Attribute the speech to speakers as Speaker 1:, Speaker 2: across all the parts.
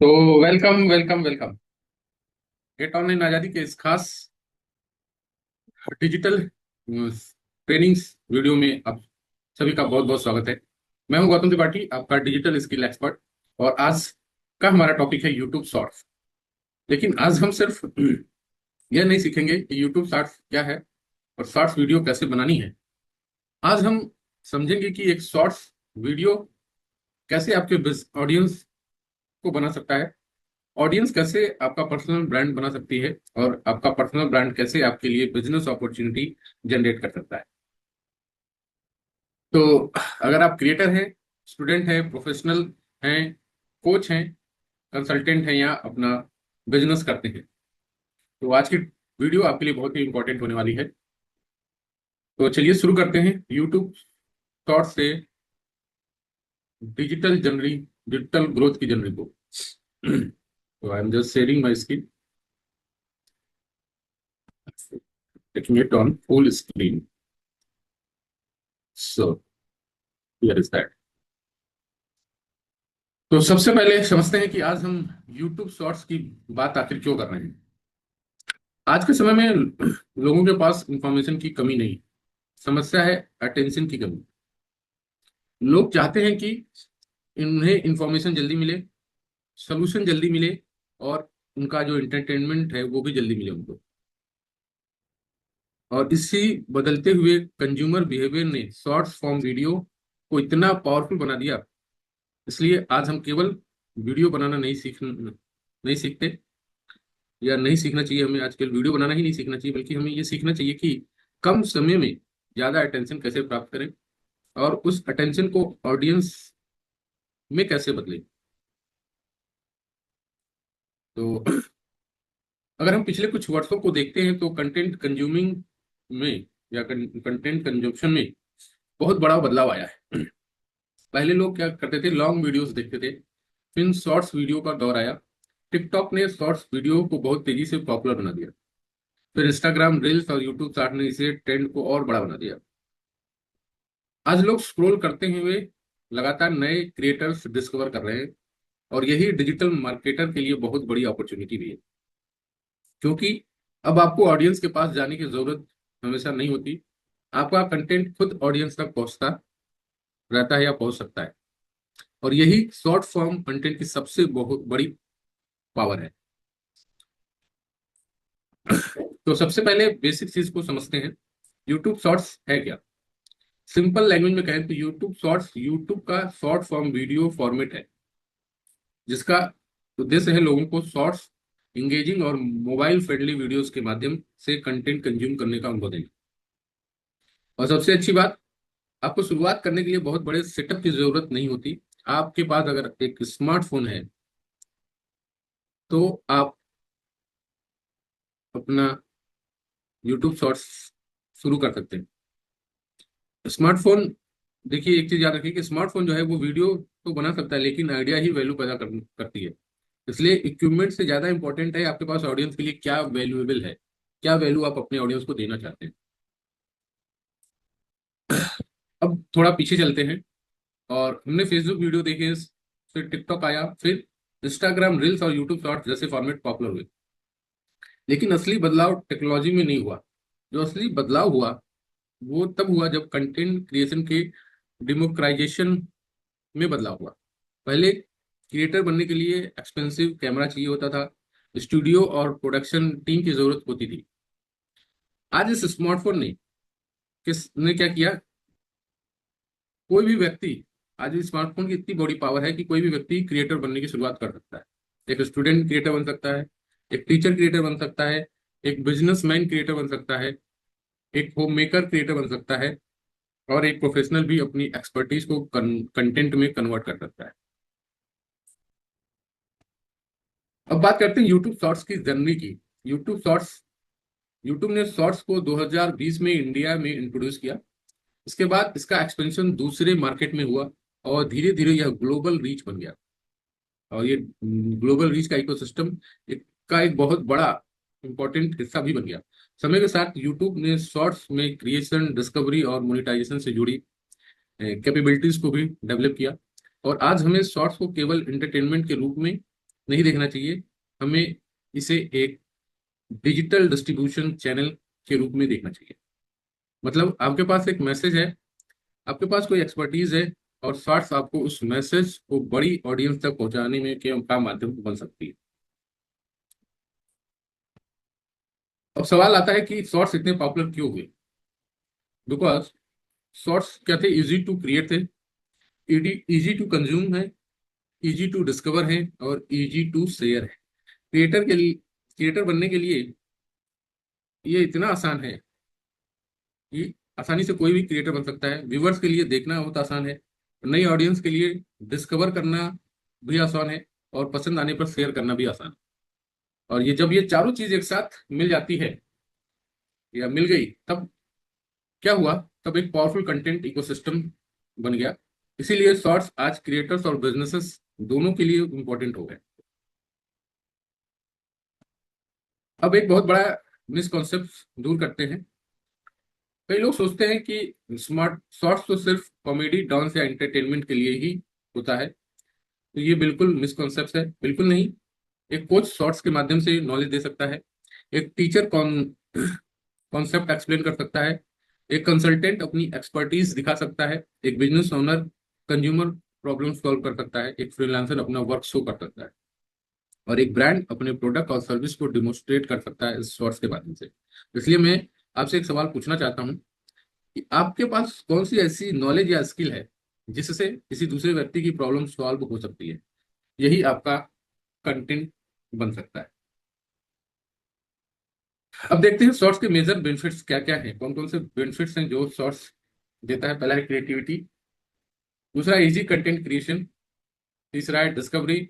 Speaker 1: तो welcome welcome welcome. Get online आजादी के इस खास डिजिटल ट्रेनिंग्स वीडियो में आप सभी का बहुत बहुत स्वागत है। मैं हूं गौतम त्रिपाठी, आपका डिजिटल स्किल एक्सपर्ट। और आज का हमारा टॉपिक है यूट्यूब शॉर्ट्स। लेकिन आज हम सिर्फ यह नहीं सीखेंगे कि यूट्यूब शॉर्ट्स क्या है और शॉर्ट्स वीडियो कैसे बनानी है। आज हम समझेंगे कि एक शॉर्ट्स वीडियो कैसे आपके ऑडियंस को बना सकता है, ऑडियंस कैसे आपका पर्सनल ब्रांड बना सकती है, और आपका पर्सनल ब्रांड कैसे आपके लिए बिजनेस अपॉर्चुनिटी जनरेट कर सकता है। तो अगर आप क्रिएटर हैं, स्टूडेंट हैं, प्रोफेशनल हैं, कोच हैं, कंसल्टेंट हैं, या अपना बिजनेस करते हैं, तो आज की वीडियो आपके लिए बहुत ही इंपॉर्टेंट होने वाली है। तो चलिए शुरू करते हैं यूट्यूब शॉर्ट से डिजिटल ग्रोथ की जर्नी को। तो I am just sharing my screen, taking it on full screen. So here is that. तो सबसे पहले समझते हैं कि आज हम YouTube शॉर्ट्स की बात आखिर क्यों कर रहे हैं। आज के समय में लोगों के पास इंफॉर्मेशन की कमी नहीं, समस्या है अटेंशन की कमी। लोग चाहते हैं कि उन्हें इंफॉर्मेशन जल्दी मिले, सोल्यूशन जल्दी मिले, और उनका जो एंटरटेनमेंट है वो भी जल्दी मिले उनको। और इसी बदलते हुए कंज्यूमर बिहेवियर ने शॉर्ट्स फॉर्म वीडियो को इतना पावरफुल बना दिया। इसलिए आज हम केवल वीडियो बनाना नहीं सीखते, या नहीं सीखना चाहिए। हमें आजकल वीडियो बनाना ही नहीं सीखना चाहिए, बल्कि हमें ये सीखना चाहिए कि कम समय में ज्यादा अटेंशन कैसे प्राप्त करें, और उस अटेंशन को ऑडियंस में कैसे बदलें। तो अगर हम पिछले कुछ वर्षों को देखते हैं तो कंटेंट कंज्यूमिंग में, या कंटेंट कंजम्पशन में बहुत बड़ा बदलाव आया है। पहले लोग क्या करते थे, लॉन्ग वीडियोस देखते थे। फिर शॉर्ट्स वीडियो का दौर आया। टिकटॉक ने शॉर्ट्स वीडियो को बहुत तेजी से पॉपुलर बना दिया। फिर इंस्टाग्राम रील्स और यूट्यूब शॉर्ट ने इसे ट्रेंड को और बड़ा बना दिया। आज लोग स्क्रॉल करते हुए लगातार नए क्रिएटर्स डिस्कवर कर रहे हैं, और यही डिजिटल मार्केटर के लिए बहुत बड़ी अपॉर्चुनिटी भी है। क्योंकि अब आपको ऑडियंस के पास जाने की जरूरत हमेशा नहीं होती। आपका कंटेंट खुद ऑडियंस तक पहुंचता रहता है या पहुंच सकता है। और यही शॉर्ट फॉर्म कंटेंट की सबसे बहुत बड़ी पावर है। तो सबसे पहले बेसिक चीज को समझते हैं, यूट्यूब शॉर्ट्स है क्या। सिंपल लैंग्वेज में कहें तो यूट्यूब शॉर्ट्स यूट्यूब का शॉर्ट फॉर्म वीडियो फॉर्मेट है, जिसका उद्देश्य है लोगों को शॉर्ट्स, इंगेजिंग और मोबाइल फ्रेंडली वीडियोस के माध्यम से कंटेंट कंज्यूम करने का अनुभव देना। और सबसे अच्छी बात, आपको शुरुआत करने के लिए बहुत बड़े सेटअप की जरूरत नहीं होती। आपके पास अगर एक स्मार्टफोन है तो आप अपना यूट्यूब शॉर्ट्स शुरू कर सकते हैं। स्मार्टफोन, देखिए एक चीज याद रखिए कि स्मार्टफोन जो है वो वीडियो तो बना सकता है, लेकिन आइडिया ही वैल्यू पैदा करती है। इसलिए इक्विपमेंट से ज्यादा इंपॉर्टेंट है आपके पास ऑडियंस के लिए क्या वैल्यूएबल है, क्या वैल्यू आप अपने ऑडियंस को देना चाहते हैं। अब थोड़ा पीछे चलते हैं, और हमने फेसबुक वीडियो देखे, फिर टिकटॉक आया, फिर इंस्टाग्राम रील्स और यूट्यूब शॉर्ट्स जैसे फॉर्मेट पॉपुलर हुए। लेकिन असली बदलाव टेक्नोलॉजी में नहीं हुआ। जो असली बदलाव हुआ वो तब हुआ जब कंटेंट क्रिएशन के डेमोक्राइजेशन में बदलाव हुआ। पहले क्रिएटर बनने के लिए एक्सपेंसिव कैमरा चाहिए होता था, स्टूडियो और प्रोडक्शन टीम की जरूरत होती थी। आज इस स्मार्टफोन ने किसने क्या किया, कोई भी व्यक्ति, आज इस स्मार्टफोन की इतनी बड़ी पावर है कि कोई भी व्यक्ति क्रिएटर बनने की शुरुआत कर सकता है। एक स्टूडेंट क्रिएटर बन सकता है, एक टीचर क्रिएटर बन सकता है, एक बिजनेसमैन क्रिएटर बन सकता है, एक होम मेकर क्रिएटर बन सकता है, और एक प्रोफेशनल भी अपनी एक्सपर्टीज को कंटेंट में कन्वर्ट कर सकता है। अब बात करते हैं यूट्यूब शॉर्ट्स की जर्नी की। यूट्यूब शॉर्ट्स, यूट्यूब ने शॉर्ट्स को 2020 में इंडिया में इंट्रोड्यूस किया। इसके बाद इसका एक्सपेंशन दूसरे मार्केट में हुआ, और धीरे धीरे यह ग्लोबल रीच बन गया। और ये ग्लोबल रीच का इकोसिस्टम का एक बहुत बड़ा इंपॉर्टेंट हिस्सा भी बन गया। समय के साथ यूट्यूब ने शॉर्ट्स में क्रिएशन, डिस्कवरी और मोनेटाइजेशन से जुड़ी कैपेबिलिटीज को भी डेवलप किया। और आज हमें शॉर्ट्स को केवल एंटरटेनमेंट के रूप में नहीं देखना चाहिए, हमें इसे एक डिजिटल डिस्ट्रीब्यूशन चैनल के रूप में देखना चाहिए। मतलब आपके पास एक मैसेज है, आपके पास कोई एक्सपर्टीज है, और शॉर्ट्स आपको उस मैसेज को बड़ी ऑडियंस तक पहुंचाने में के का माध्यम बन सकती है। अब सवाल आता है कि शॉर्ट्स इतने पॉपुलर क्यों हुए? बिकॉज शॉर्ट्स क्या थे? इजी टू क्रिएट थे, इजी टू कंज्यूम है, इजी टू डिस्कवर है, और इजी टू शेयर है। क्रिएटर बनने के लिए ये इतना आसान है कि आसानी से कोई भी क्रिएटर बन सकता है। व्यूवर्स के लिए देखना बहुत आसान है, नई ऑडियंस के लिए डिस्कवर करना भी आसान है, और पसंद आने पर शेयर करना भी आसान है। और ये जब ये चारों चीज एक साथ मिल जाती है या मिल गई, तब क्या हुआ? तब एक पावरफुल कंटेंट इकोसिस्टम बन गया। इसीलिए शॉर्ट्स आज क्रिएटर्स और बिजनेसेस दोनों के लिए इंपॉर्टेंट हो गए। अब एक बहुत बड़ा मिसकॉन्सेप्ट दूर करते हैं। कई लोग सोचते हैं कि स्मार्ट शॉर्ट्स तो सिर्फ कॉमेडी, डांस या एंटरटेनमेंट के लिए ही होता है। तो ये बिल्कुल मिसकॉन्सेप्ट है, बिल्कुल नहीं। एक कोच शॉर्ट्स के माध्यम से नॉलेज दे सकता है, एक टीचर कॉन्सेप्ट एक्सप्लेन कर सकता है, एक कंसल्टेंट अपनी एक्सपर्टीज दिखा सकता है, एक business owner consumer problem solve कर सकता है, एक फ्रीलांसर अपना वर्क शो कर सकता है, और एक ब्रांड अपने प्रोडक्ट और सर्विस को डिमोन्स्ट्रेट कर सकता है इस शॉर्ट्स के माध्यम से। इसलिए मैं आपसे एक सवाल पूछना चाहता हूँ कि आपके पास कौन सी ऐसी नॉलेज या स्किल है जिससे किसी दूसरे व्यक्ति की प्रॉब्लम सॉल्व हो सकती है? यही आपका कंटेंट बन सकता है। अब देखते हैं शॉर्ट्स के मेजर बेनिफिट्स क्या क्या हैं, कौन कौन से बेनिफिट्स हैं जो शॉर्ट्स देता है। पहला है क्रिएटिविटी, दूसरा इजी कंटेंट क्रिएशन, तीसरा है डिस्कवरी,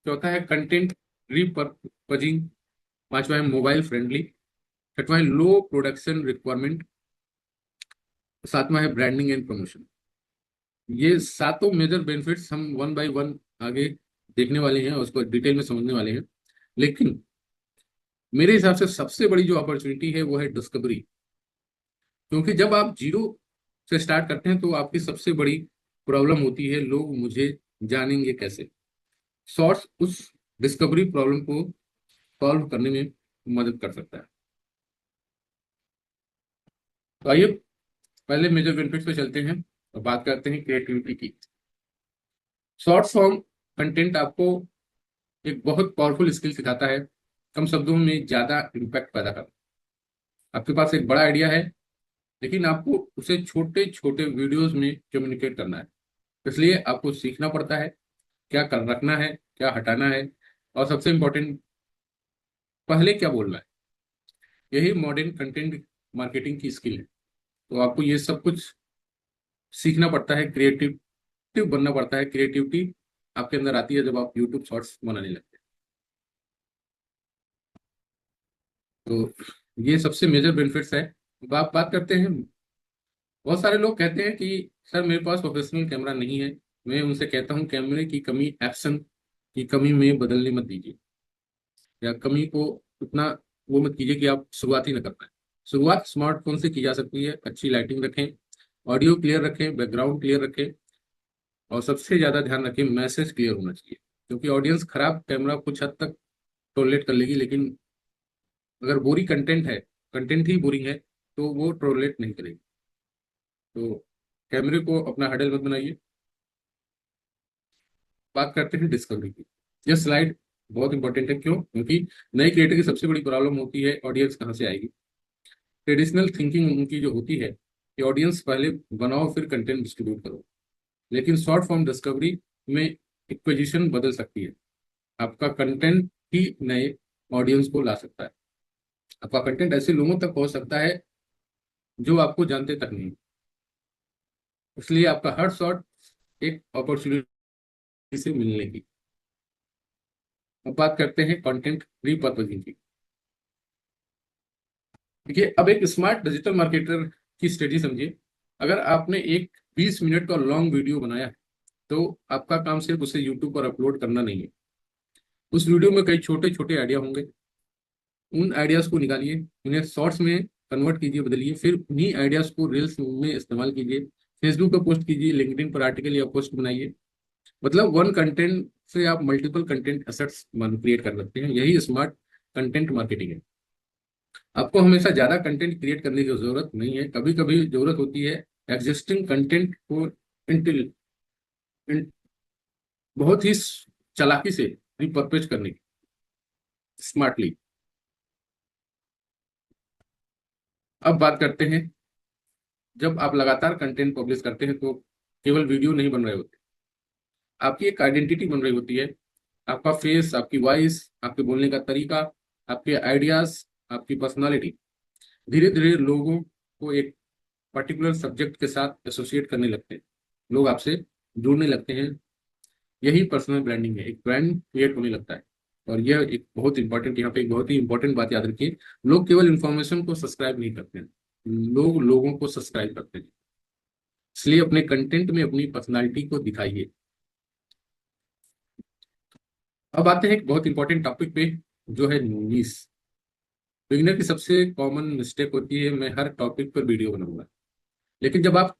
Speaker 1: चौथा है कंटेंट रीपर्पजिंग, पांचवा है मोबाइल फ्रेंडली, छठवां है लो प्रोडक्शन रिक्वायरमेंट, सातवां है ब्रांडिंग एंड प्रमोशन। ये सातों मेजर बेनिफिट्स हम वन बाय वन आगे देखने वाले हैं और उसको डिटेल में समझने वाले हैं। लेकिन मेरे हिसाब से सबसे बड़ी जो अपॉर्चुनिटी है वो है डिस्कवरी। क्योंकि जब आप जीरो से स्टार्ट करते हैं तो आपकी सबसे बड़ी प्रॉब्लम होती है, लोग मुझे जानेंगे कैसे। शॉर्ट्स उस डिस्कवरी प्रॉब्लम को सॉल्व करने में मदद कर सकता है। तो आइए पहले मेजर बेनिफिट्स पे चलते हैं और बात करते हैं क्रिएटिविटी की। शॉर्ट फॉर्म कंटेंट आपको एक बहुत पावरफुल स्किल सिखाता है, कम शब्दों में ज्यादा इम्पैक्ट पैदा करना। आपके पास एक बड़ा आइडिया है, लेकिन आपको उसे छोटे छोटे वीडियोस में कम्युनिकेट करना है। इसलिए आपको सीखना पड़ता है क्या कर रखना है, क्या हटाना है, और सबसे इम्पोर्टेंट पहले क्या बोलना है। यही मॉडर्न कंटेंट मार्केटिंग की स्किल है। तो आपको ये सब कुछ सीखना पड़ता है, क्रिएटिव बनना पड़ता है। क्रिएटिविटी आपके अंदर आती है जब आप यूट्यूब शॉर्ट्स बनाने लगते हैं। तो ये सबसे मेजर बेनिफिट्स है। अब आप बात करते हैं, बहुत सारे लोग कहते हैं कि सर मेरे पास प्रोफेशनल कैमरा नहीं है। मैं उनसे कहता हूँ कैमरे की कमी एक्शन की कमी में बदलने मत दीजिए, या कमी को उतना वो मत कीजिए कि आप शुरुआत ही ना कर पाए। शुरुआत स्मार्टफोन से की जा सकती है। अच्छी लाइटिंग रखें, ऑडियो क्लियर रखें, बैकग्राउंड क्लियर रखें, और सबसे ज्यादा ध्यान रखें मैसेज क्लियर होना चाहिए। क्योंकि ऑडियंस खराब कैमरा कुछ हद तक टॉलरेट कर लेगी, लेकिन अगर बोरी कंटेंट है, कंटेंट ही बोरिंग है, तो वो टॉलरेट नहीं करेगी। तो कैमरे को अपना हडल मत बनाइए। बात करते हैं डिस्कवरी की। यह स्लाइड बहुत इंपॉर्टेंट है। क्यों? क्योंकि नए क्रिएटर की सबसे बड़ी प्रॉब्लम होती है ऑडियंस कहाँ से आएगी। ट्रेडिशनल थिंकिंग उनकी जो होती है कि ऑडियंस पहले बनाओ फिर कंटेंट डिस्ट्रीब्यूट करो। लेकिन शॉर्ट फॉर्म डिस्कवरी में इक्वेशन बदल सकती है। आपका कंटेंट ही नए ऑडियंस को ला सकता है। आपका कंटेंट ऐसे लोगों तक पहुंच सकता है जो आपको जानते तक नहीं। इसलिए आपका हर शॉट एक अपॉर्चुनिटी से मिलने की। अब बात करते हैं कंटेंट रीपर्पजिंग की। देखिए, अब एक स्मार्ट डिजिटल मार्केटर की स्ट्रेटजी समझिए। अगर आपने एक 20 मिनट का लॉन्ग वीडियो बनाया है, तो आपका काम सिर्फ उसे यूट्यूब पर अपलोड करना नहीं है। उस वीडियो में कई छोटे छोटे आइडिया होंगे। उन आइडियाज को निकालिए, उन्हें शॉर्ट्स में कन्वर्ट कीजिए, बदलिए, फिर उन्हीं आइडियाज को रील्स में इस्तेमाल कीजिए, फेसबुक पर पोस्ट कीजिए, लिंक्डइन पर आर्टिकल या पोस्ट बनाइए, मतलब वन कंटेंट से आप मल्टीपल कंटेंट एसेट्स क्रिएट कर सकते हैं। यही स्मार्ट कंटेंट मार्केटिंग है। आपको हमेशा ज्यादा कंटेंट क्रिएट करने की जरूरत नहीं है, कभी कभी जरूरत होती है एग्जिस्टिंग कंटेंट को इंटेल इन, बहुत ही चालाकी से रिपर्पेज करने की, स्मार्टली। अब बात करते हैं, जब आप लगातार कंटेंट पब्लिश करते हैं तो केवल वीडियो नहीं बन रहे होते, आपकी एक आइडेंटिटी बन रही होती है। आपका फेस, आपकी वॉइस, आपके बोलने का तरीका, आपके आइडियाज, आपकी पर्सनालिटी धीरे धीरे लोगों को एक पर्टिकुलर सब्जेक्ट के साथ एसोसिएट करने लगते हैं। लोग आपसे जुड़ने लगते हैं। यही पर्सनल ब्रांडिंग है, एक ब्रांड क्रिएट होने लगता है। और यह एक बहुत इंपॉर्टेंट, यहाँ पे एक बहुत ही इंपॉर्टेंट बात याद रखिए, लोग केवल इंफॉर्मेशन को सब्सक्राइब नहीं करते हैं, लोग लोगों को सब्सक्राइब करते हैं। इसलिए अपने कंटेंट में अपनी पर्सनालिटी को दिखाइए। अब आते हैं एक बहुत इंपॉर्टेंट टॉपिक पे, जो है नीश। बिगिनर की सबसे कॉमन मिस्टेक होती है, मैं हर टॉपिक पर वीडियो बनाऊंगा। लेकिन जब आप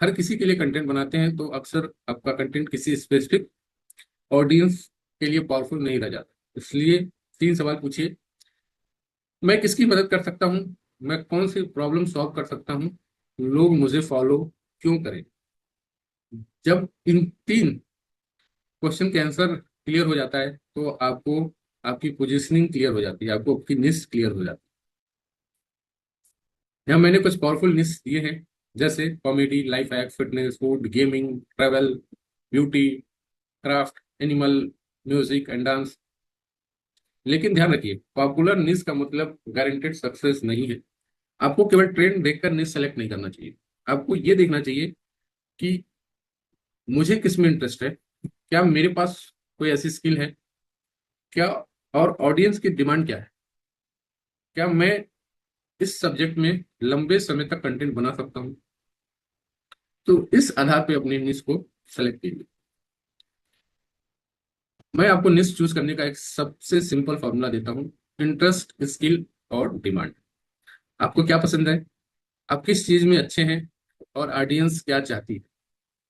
Speaker 1: हर किसी के लिए कंटेंट बनाते हैं तो अक्सर आपका कंटेंट किसी स्पेसिफिक ऑडियंस के लिए पावरफुल नहीं रह जाता। इसलिए 3 सवाल पूछिए। मैं किसकी मदद कर सकता हूँ? मैं कौन सी प्रॉब्लम सॉल्व कर सकता हूँ? लोग मुझे फॉलो क्यों करें? जब इन 3 क्वेश्चन के आंसर क्लियर हो जाता है तो आपको आपकी पोजीशनिंग क्लियर हो जाती है, आपको आपकी निश क्लियर हो जाती है। यहाँ मैंने कुछ पावरफुल निश दिए हैं, जैसे comedy, life hack, fitness, food, gaming, travel, beauty, craft, animal, music and dance. लेकिन ध्यान रखिए, पॉपुलर निश का मतलब गारंटेड सक्सेस नहीं है। आपको केवल ट्रेंड देखकर निश सेलेक्ट नहीं करना चाहिए। आपको ये देखना चाहिए कि मुझे किस में इंटरेस्ट है, क्या मेरे पास कोई ऐसी स्किल है, क्या, और ऑडियंस की डिमांड क्या है, क्या मैं इस सब्जेक्ट में लंबे समय तक कंटेंट बना सकता हूँ। तो इस आधार पे अपने निश को सेलेक्ट कीजिए। मैं आपको निश चूज करने का एक सबसे सिंपल फॉर्मूला देता हूँ, इंटरेस्ट, स्किल और डिमांड। आपको क्या पसंद है, आप किस चीज में अच्छे हैं, और ऑडियंस क्या चाहती है।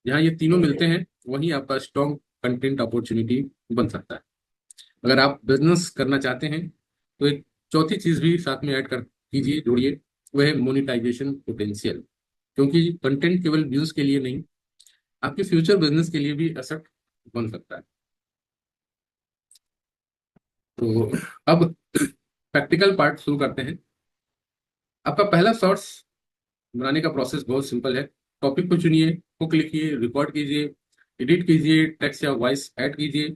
Speaker 1: जहाँ ये तीनों मिलते हैं वहीं आपका स्ट्रॉन्ग कंटेंट अपॉर्चुनिटी बन सकता है। अगर आप बिजनेस करना चाहते हैं तो एक चौथी चीज भी साथ में ऐड कर कीजिए, जोड़िए, वह है मोनिटाइजेशन पोटेंशियल। क्योंकि कंटेंट केवल व्यूज के लिए नहीं, आपके फ्यूचर बिजनेस के लिए भी एसेट बन सकता है। तो अब प्रैक्टिकल पार्ट शुरू करते हैं। आपका पहला शॉर्ट्स बनाने का प्रोसेस बहुत सिंपल है। टॉपिक को चुनिए, हुक लिखिए, रिकॉर्ड कीजिए, एडिट कीजिए, टेक्स्ट या वॉइस ऐड कीजिए,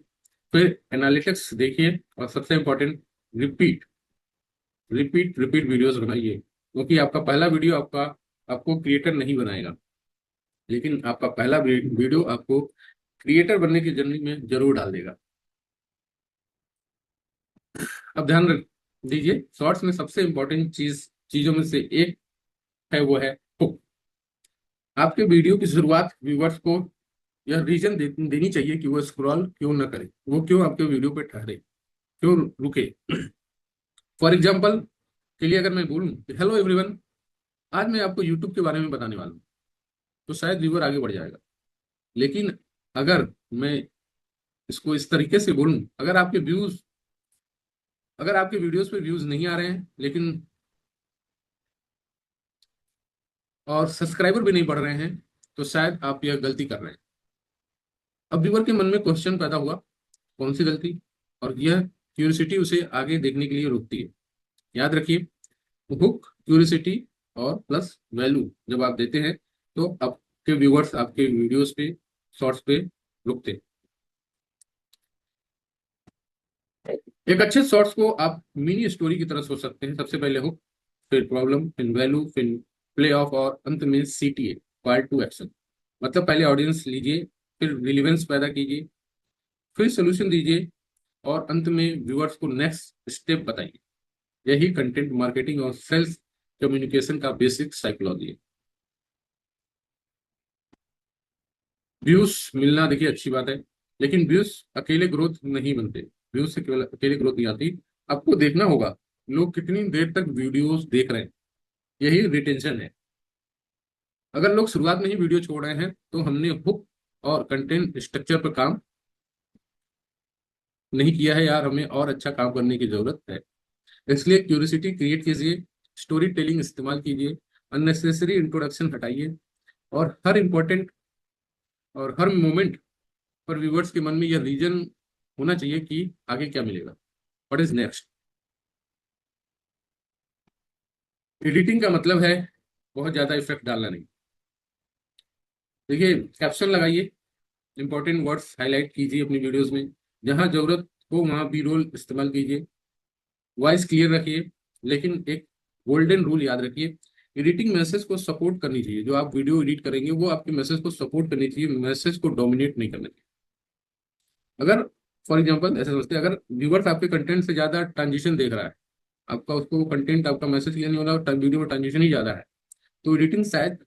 Speaker 1: फिर एनालिटिक्स देखिए, और सबसे important, repeat repeat repeat videos बनाइए। क्योंकि आपका पहला वीडियो आपको क्रिएटर नहीं बनाएगा, लेकिन आपका पहला वीडियो आपको क्रिएटर बनने की जर्नी में जरूर डाल देगा। अब ध्यान रख दीजिए, शॉर्ट्स में सबसे इंपॉर्टेंट चीजों में से एक है, वो है हुक। आपके वीडियो की शुरुआत व्यूवर्स को यह रीजन देनी चाहिए कि वो स्क्रॉल क्यों ना करे, वो क्यों आपके वीडियो पे ठहरे, क्यों रुके। फॉर एग्जाम्पल के लिए अगर मैं बोलूं, हेलो एवरीवन, आज मैं आपको यूट्यूब के बारे में बताने वाला हूँ, तो शायद व्यूवर आगे बढ़ जाएगा। लेकिन अगर मैं इसको इस तरीके से बोलूं, अगर आपके वीडियोस पे व्यूज नहीं आ रहे हैं, लेकिन और सब्सक्राइबर भी नहीं बढ़ रहे हैं, तो शायद आप यह गलती कर रहे हैं। अब व्यूवर के मन में क्वेश्चन पैदा हुआ, कौन सी गलती, और यह क्यूरियोसिटी उसे आगे देखने के लिए रोकती है। याद रखिए, हुक, क्यूरियोसिटी और प्लस वैल्यू जब आप देते हैं तो आपके व्यूवर्स आपके वीडियोस पे, शॉर्ट्स पे रुकते हैं। एक अच्छे शॉर्ट्स को आप मिनी स्टोरी की तरह सोच सकते हैं। सबसे पहले हुक, फिर प्रॉब्लम, फिर वैल्यू, फिर प्ले ऑफ, और अंत में CTA, कॉल टू एक्शन। मतलब पहले ऑडियंस लीजिए, फिर रिलीवेंस पैदा कीजिए, फिर सोल्यूशन दीजिए, और अंत में व्यूअर्स को नेक्स्ट स्टेप बताइए। यही कंटेंट मार्केटिंग और सेल्स कम्युनिकेशन का बेसिक साइकोलॉजी है। व्यूज मिलना देखिए अच्छी बात है, लेकिन व्यूज अकेले ग्रोथ नहीं बनते। व्यूज से केवल अकेले ग्रोथ नहीं आती। आपको देखना होगा लोग कितनी देर तक वीडियोस देख रहे हैं, यही रिटेंशन है। अगर लोग शुरुआत में ही वीडियो छोड़ रहे हैं तो हमने हुक और कंटेंट स्ट्रक्चर पर काम नहीं किया है यार, हमें और अच्छा काम करने की जरूरत है। इसलिए क्यूरियोसिटी क्रिएट कीजिए, स्टोरी टेलिंग इस्तेमाल कीजिए, अननेसेसरी इंट्रोडक्शन हटाइए, और हर इंपॉर्टेंट और हर मोमेंट पर व्यूवर्स के मन में यह रीजन होना चाहिए कि आगे क्या मिलेगा, व्हाट इज नेक्स्ट। एडिटिंग का मतलब है बहुत ज्यादा इफेक्ट डालना नहीं। देखिए, कैप्शन लगाइए, इंपॉर्टेंट वर्ड्स हाईलाइट कीजिए अपनी वीडियोस में, जहां जरूरत हो वहां बी रोल इस्तेमाल कीजिए, वॉइस क्लियर रखिए, लेकिन एक गोल्डन रूल याद रखिए, एडिटिंग मैसेज को सपोर्ट करनी चाहिए। जो आप वीडियो एडिट करेंगे वो आपके मैसेज को सपोर्ट करनी चाहिए, मैसेज को डोमिनेट नहीं करना चाहिए। अगर फॉर एग्जांपल ऐसे समझते हैं, अगर व्यूवर्स आपके कंटेंट से ज्यादा ट्रांजिशन देख रहा है, आपका उसको कंटेंट आपका मैसेज क्लियर नहीं हो रहा, वीडियो में ट्रांजिशन ही ज्यादा है, तो एडिटिंग शायद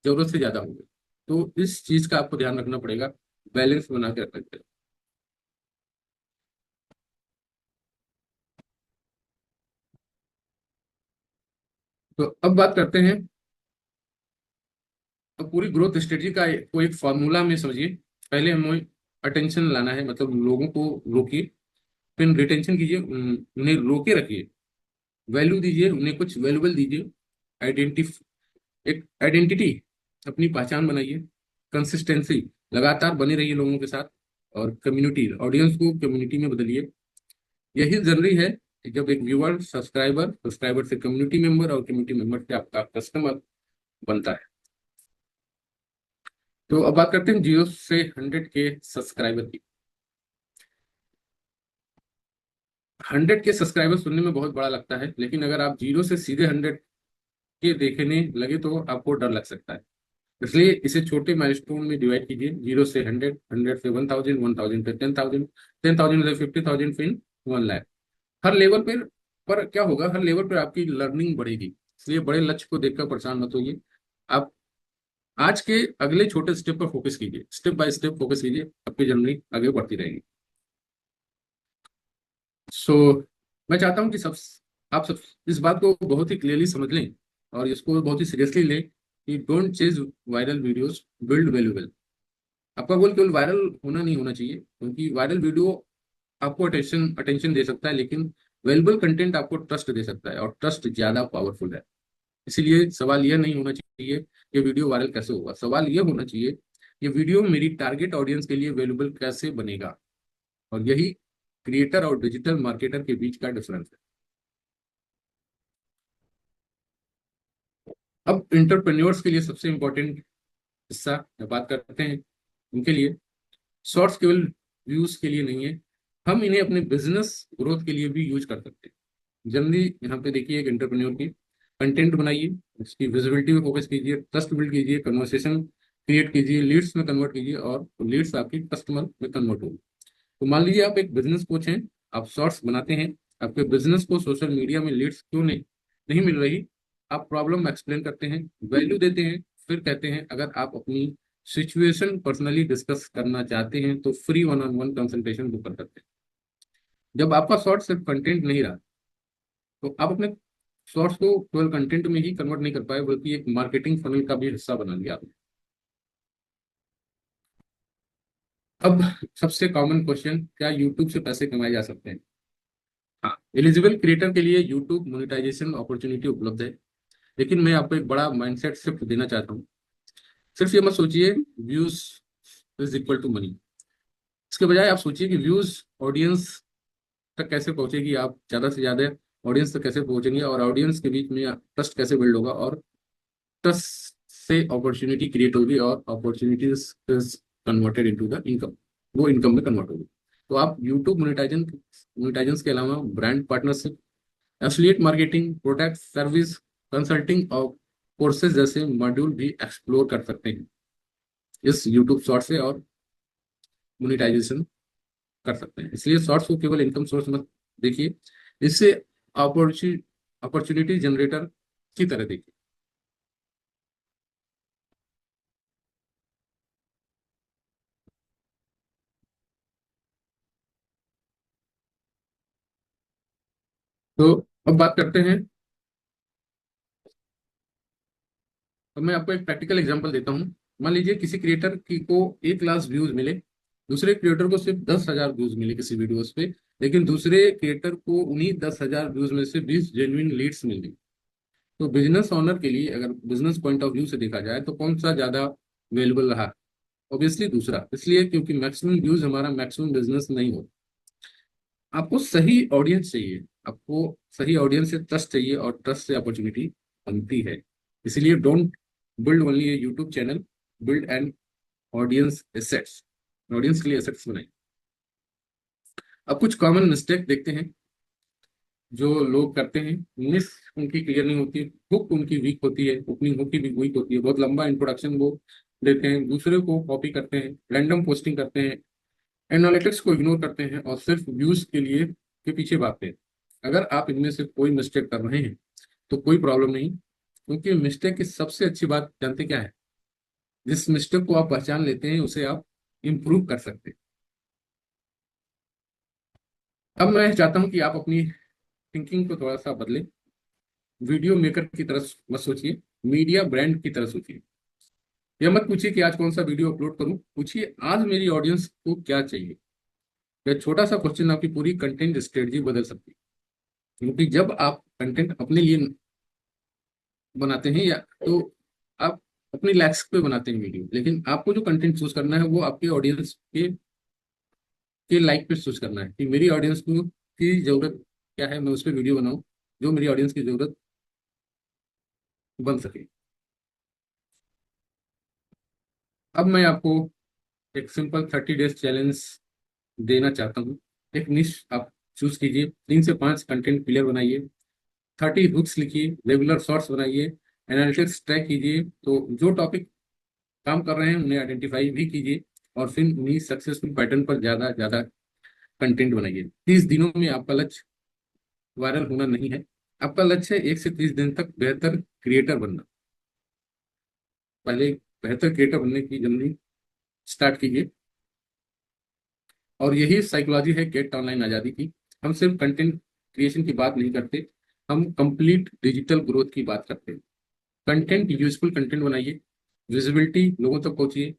Speaker 1: जरूरत से ज्यादा होगी। तो इस चीज का आपको ध्यान रखना पड़ेगा, बैलेंस बना के रखना पड़ेगा। तो अब बात करते हैं, अब पूरी ग्रोथ स्ट्रेटजी का को एक फार्मूला में समझिए। पहले हमें अटेंशन लाना है, मतलब लोगों को रोकिए, फिर रिटेंशन कीजिए, उन्हें रोके रखिए, वैल्यू दीजिए, उन्हें कुछ वैल्यूबल दीजिए, आइडेंटिफ एक आइडेंटिटी, अपनी पहचान बनाइए, कंसिस्टेंसी, लगातार बने रहिए लोगों के साथ, और कम्युनिटी, ऑडियंस को कम्युनिटी में बदलिए। यही जरूरी है कि जब एक व्यूअर सब्सक्राइबर, सब्सक्राइबर से कम्युनिटी मेंबर, और कम्युनिटी मेंबर से आपका कस्टमर बनता है। तो अब बात करते हैं 0 से 100 के सब्सक्राइबर की। 100 के सब्सक्राइबर सुनने में बहुत बड़ा लगता है, लेकिन अगर आप 0 से सीधे 100 के देखने लगे तो आपको डर लग सकता है। इसलिए इसे छोटे माइलस्टोन में डिवाइड कीजिए, 0 से 100, 100 से 1000, 1000 से 10,000, 10,000 से 50,000, फिर 1 लाख। हर लेवल पर क्या होगा, हर लेवल पर आपकी लर्निंग बढ़ेगी। इसलिए बड़े लक्ष्य को देखकर परेशान मत होइए, आप आज के अगले छोटे स्टेप पर फोकस कीजिए, स्टेप बाय स्टेप फोकस कीजिए, आपकी जर्नी आगे बढ़ती रहेगी। सो मैं चाहता हूँ कि आप सब इस बात को बहुत ही क्लियरली समझ लें, और इसको बहुत ही सीरियसली लें कि don't chase viral videos, build valuable. आपका गोल केवल वायरल होना नहीं होना चाहिए, क्योंकि वायरल वीडियो आपको अटेंशन अटेंशन दे सकता है, लेकिन वैल्यूबल कंटेंट आपको ट्रस्ट दे सकता है, और ट्रस्ट ज्यादा पावरफुल है। इसीलिए सवाल यह नहीं होना चाहिए कि वीडियो वायरल कैसे होगा, सवाल यह होना चाहिए कि वीडियो मेरी टारगेट ऑडियंस के लिए वैल्यूबल कैसे बनेगा। और यही क्रिएटर और डिजिटल मार्केटर के बीच का डिफरेंस है। अब इंटरप्रेन्योर्स के लिए सबसे इंपॉर्टेंट हिस्सा जब बात करते हैं, उनके लिए शॉर्ट्स केवल व्यूज के लिए नहीं है, हम इन्हें अपने बिजनेस ग्रोथ के लिए भी यूज कर सकते हैं। जल्दी यहाँ पे देखिए, एक एंटरप्रेन्योर की कंटेंट बनाइए, उसकी विजिबिलिटी में फोकस कीजिए, ट्रस्ट बिल्ड कीजिए, कन्वर्सेशन क्रिएट कीजिए, लीड्स में कन्वर्ट कीजिए, और लीड्स आपकी कस्टमर में कन्वर्ट होगी। तो मान लीजिए आप एक बिजनेस कोच हैं, आप शॉर्ट्स बनाते हैं, आपके बिजनेस को सोशल मीडिया में लीड्स क्यों नहीं नहीं मिल रही, आप प्रॉब्लम एक्सप्लेन करते हैं, वैल्यू देते हैं, फिर कहते हैं अगर आप अपनी सिचुएशन पर्सनली डिस्कस करना चाहते हैं तो free one on one consultation book कर सकते हैं। जब आपका शॉर्ट सिर्फ कंटेंट नहीं रहा, तो आप अपने शॉर्ट्स को केवल कंटेंट में ही कन्वर्ट नहीं कर पाए, बल्कि एक मार्केटिंग फनल का भी हिस्सा बना लिया आपने। अब सबसे कॉमन क्वेश्चन, क्या यूट्यूब से पैसे कमाए जा सकते हैं? हाँ, एलिजिबल क्रिएटर के लिए यूट्यूब मोनेटाइजेशन अपॉर्चुनिटी उपलब्ध है, लेकिन मैं आपको एक बड़ा माइंडसेट शिफ्ट देना चाहता हूँ। सिर्फ ये मत सोचिए views is equal to money. इसके बजाय आप सोचिए कि व्यूज ऑडियंस तक कैसे पहुंचेगी, आप ज्यादा से ज्यादा ऑडियंस तक कैसे पहुंचेंगे, और ऑडियंस के बीच में ट्रस्ट कैसे बिल्ड होगा, और ट्रस्ट से अपॉर्चुनिटी क्रिएट होगी, और opportunities is converted into the income, वो इनकम में कन्वर्ट होगी। तो आप यूट्यूब मोनेटाइजेशन के अलावा brand partnership, affiliate marketing, product service, consulting और कोर्सेज जैसे मॉड्यूल भी एक्सप्लोर कर सकते हैं इस यूट्यूब शॉर्ट से, और मोनेटाइजेशन कर सकते हैं। इसलिए शॉर्ट्स को केवल इनकम सोर्स मत देखिए, इससे अपॉर्चुनिटी जनरेटर की तरह देखिए। तो अब बात करते हैं, अब मैं आपको एक प्रैक्टिकल एग्जांपल देता हूँ। मान लीजिए किसी क्रिएटर की को 1 लाख व्यूज मिले, दूसरे क्रिएटर को सिर्फ 10,000 व्यूज मिले किसी वीडियोस पे, लेकिन दूसरे क्रिएटर को उन्हीं 10,000 व्यूज में से 20 जेन्युइन लीड्स मिल गई। तो बिजनेस ऑनर के लिए अगर बिजनेस पॉइंट ऑफ व्यू से देखा जाए तो कौन सा ज्यादा वैल्यूबल रहा? ऑब्वियसली दूसरा, इसलिए क्योंकि मैक्सिमम व्यूज हमारा मैक्सिमम बिजनेस नहीं हो। आपको सही ऑडियंस चाहिए, आपको सही ऑडियंस से ट्रस्ट चाहिए, और ट्रस्ट से अपॉर्चुनिटी बनती है। इसलिए don't build only A YouTube channel, build an audience assets. Audience के लिए एसेट्स बनाए। अब कुछ कॉमन मिस्टेक देखते हैं जो लोग करते हैं। मिस उनकी क्लियर नहीं होती, हुक उनकी वीक होती है, ओपनिंग हुक की भी वीक होती है, बहुत लंबा इंट्रोडक्शन वो देते हैं, दूसरे को कॉपी करते हैं, रैंडम पोस्टिंग करते हैं, एनालिटिक्स को इग्नोर करते हैं और सिर्फ व्यूज के लिए के पीछे भागते हैं। अगर आप इनमें से कोई मिस्टेक कर रहे हैं तो कोई प्रॉब्लम नहीं, क्योंकि मिस्टेक की सबसे अच्छी बात जानते क्या है? जिस मिस्टेक को आप पहचान लेते हैं उसे आप इम्प्रूव कर सकते हैं। अब मैं चाहता हूं कि आप अपनी थिंकिंग को थोड़ा सा बदलें। वीडियो मेकर की तरह मत सोचिए, मीडिया ब्रांड की तरह सोचिए। यह मत पूछिए कि आज कौन सा वीडियो अपलोड करूं, पूछिए आज मेरी ऑडियंस को क्या चाहिए। यह छोटा सा क्वेश्चन आपकी पूरी कंटेंट स्ट्रेटजी बदल सकती है। क्योंकि जब आप कंटेंट अपने लिए बनाते हैं या तो आप अपनी लैक्स पे बनाते हैं वीडियो, लेकिन आपको जो कंटेंट चूज करना है वो आपके ऑडियंस के लाइक पे चूज करना है कि मेरी ऑडियंस को की जरूरत क्या है, मैं उस पर वीडियो बनाऊं जो मेरी ऑडियंस की जरूरत बन सके। अब मैं आपको एक सिंपल 30 डेज चैलेंज देना चाहता हूँ। एक निश आप चूज कीजिए, 3 से 5 कंटेंट पिलर बनाइए, 30 बुक्स लिखिए, रेगुलर शॉर्ट्स बनाइए, एनालिटिक्स ट्रैक कीजिए, तो जो टॉपिक काम कर रहे हैं उन्हें आइडेंटिफाई भी कीजिए, और फिर उन्हीं सक्सेसफुल पैटर्न पर ज्यादा ज्यादा कंटेंट बनाइए। 30 दिनों में आपका लक्ष्य वायरल होना नहीं है, आपका लक्ष्य है 1 से 30 दिन तक बेहतर क्रिएटर बनना। पहले बेहतर क्रिएटर बनने की जर्नी स्टार्ट कीजिए, और यही साइकोलॉजी है गेट ऑनलाइन आजादी की। हम सिर्फ कंटेंट क्रिएशन की बात नहीं करते, हम कंप्लीट डिजिटल ग्रोथ की बात करते हैं। कंटेंट, यूजफुल कंटेंट बनाइए, विजिबिलिटी लोगों तक पहुंचिए,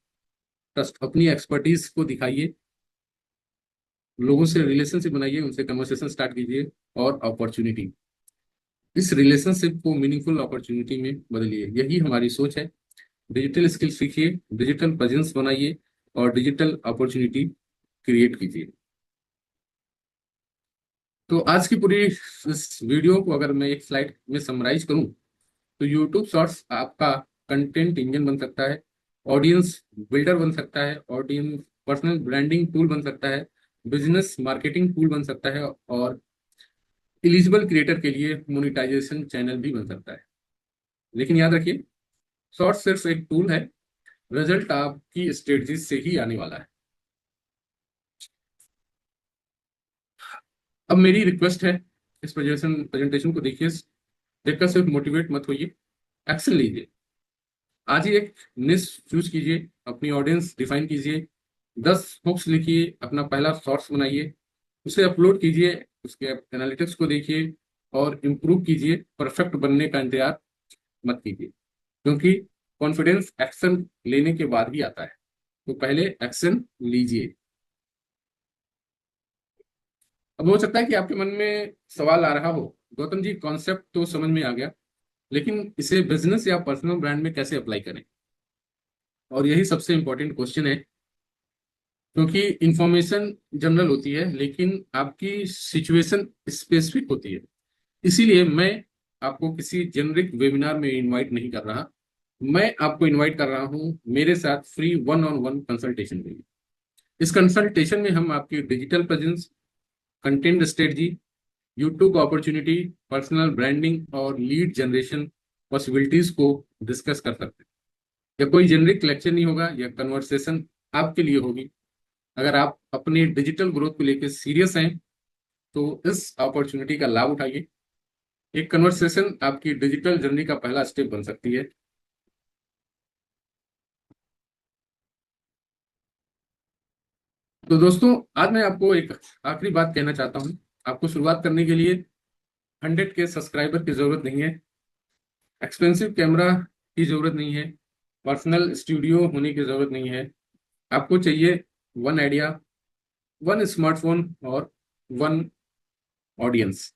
Speaker 1: ट्रस्ट, अपनी एक्सपर्टीज को दिखाइए, लोगों से रिलेशनशिप बनाइए, उनसे कन्वर्सेशन स्टार्ट कीजिए, और अपॉर्चुनिटी, इस रिलेशनशिप को मीनिंगफुल अपॉर्चुनिटी में बदलिए। यही हमारी सोच है। डिजिटल स्किल सीखिए, डिजिटल प्रेजेंस बनाइए, और डिजिटल अपॉर्चुनिटी क्रिएट कीजिए। तो आज की पूरी इस वीडियो को अगर मैं एक स्लाइड में समराइज करूं तो यूट्यूब शॉर्ट्स आपका कंटेंट इंजन बन सकता है, ऑडियंस बिल्डर बन सकता है, ऑडियंस पर्सनल ब्रांडिंग टूल बन सकता है, बिजनेस मार्केटिंग टूल बन सकता है, और एलिजिबल क्रिएटर के लिए मोनिटाइजेशन चैनल भी बन सकता है। लेकिन याद रखिए, शॉर्ट्स सिर्फ एक टूल है, रिजल्ट आपकी स्ट्रेटजी से ही आने वाला है। अब मेरी रिक्वेस्ट है, इस प्रेजेंटेशन को देखिए, देखकर सिर्फ मोटिवेट मत होइए, एक्शन लीजिए। आज ही एक निश चूज कीजिए, अपनी ऑडियंस डिफाइन कीजिए, 10 बुक्स लिखिए, अपना पहला शॉर्ट्स बनाइए, उसे अपलोड कीजिए, उसके एनालिटिक्स को देखिए और इम्प्रूव कीजिए। परफेक्ट बनने का इंतजार मत कीजिए, क्योंकि कॉन्फिडेंस एक्शन लेने के बाद ही आता है। तो पहले एक्शन लीजिए। अब हो सकता है कि आपके मन में सवाल आ रहा हो, गौतम जी कॉन्सेप्ट तो समझ में आ गया, लेकिन इसे बिजनेस या पर्सनल ब्रांड में कैसे अप्लाई करें? और यही सबसे इंपॉर्टेंट क्वेश्चन है, क्योंकि इंफॉर्मेशन जनरल होती है लेकिन आपकी सिचुएशन स्पेसिफिक होती है। इसीलिए मैं आपको किसी जेनरिक वेबिनार में इनवाइट नहीं कर रहा, मैं आपको इनवाइट कर रहा हूं मेरे साथ फ्री 1-on-1 कंसल्टेशन के लिए। इस कंसल्टेशन में हम आपकी digital presence, content strategy, YouTube opportunity, personal branding और लीड जनरेशन पॉसिबिलिटीज को डिस्कस कर सकते हैं। यह कोई जेनरिक लेक्चर नहीं होगा, यह कन्वर्सेशन आपके लिए होगी। अगर आप अपने डिजिटल ग्रोथ को लेकर सीरियस हैं तो इस अपॉर्चुनिटी का लाभ उठाइए। एक कन्वर्सेशन आपकी डिजिटल जर्नी का पहला स्टेप बन सकती है। तो दोस्तों, आज मैं आपको एक आखिरी बात कहना चाहता हूं। आपको शुरुआत करने के लिए 100 के सब्सक्राइबर की जरूरत नहीं है, एक्सपेंसिव कैमरा की जरूरत नहीं है, पर्सनल स्टूडियो होने की जरूरत नहीं है। आपको चाहिए वन आइडिया, वन स्मार्टफोन और वन ऑडियंस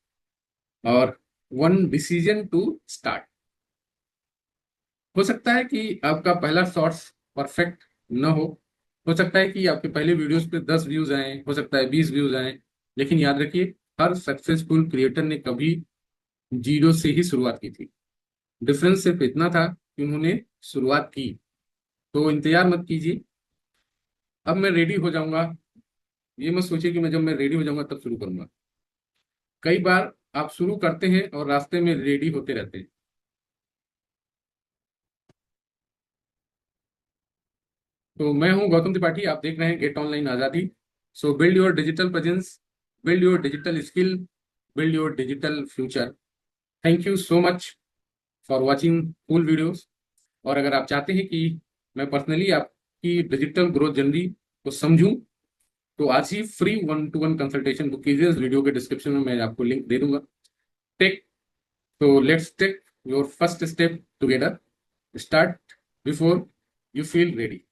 Speaker 1: और वन डिसीजन टू स्टार्ट। हो सकता है कि आपका पहला शॉर्ट्स परफेक्ट न हो सकता है कि आपके पहले वीडियोस पे 10 व्यूज आए, हो सकता है 20 व्यूज आए, लेकिन याद रखिए हर सक्सेसफुल क्रिएटर ने कभी जीरो से ही शुरुआत की थी। डिफरेंस सिर्फ इतना था कि उन्होंने शुरुआत की। तो इंतजार मत कीजिए अब मैं रेडी हो जाऊंगा, ये मत सोचिए कि मैं जब मैं रेडी हो जाऊंगा तब शुरू करूंगा। कई बार आप शुरू करते हैं और रास्ते में रेडी होते रहते हैं। तो मैं हूं गौतम त्रिपाठी, आप देख रहे हैं गेट ऑनलाइन आजादी। सो build your digital presence, build your digital skill, build your digital future. Thank you so much for watching full videos. और अगर आप चाहते हैं कि मैं पर्सनली आपकी डिजिटल ग्रोथ जर्नी को समझूं तो आज ही फ्री 1-to-1 कंसल्टेशन बुक कीजिए। इस वीडियो के डिस्क्रिप्शन में मैं आपको लिंक दे दूंगा। Take So let's take your first step together. Start before you feel ready.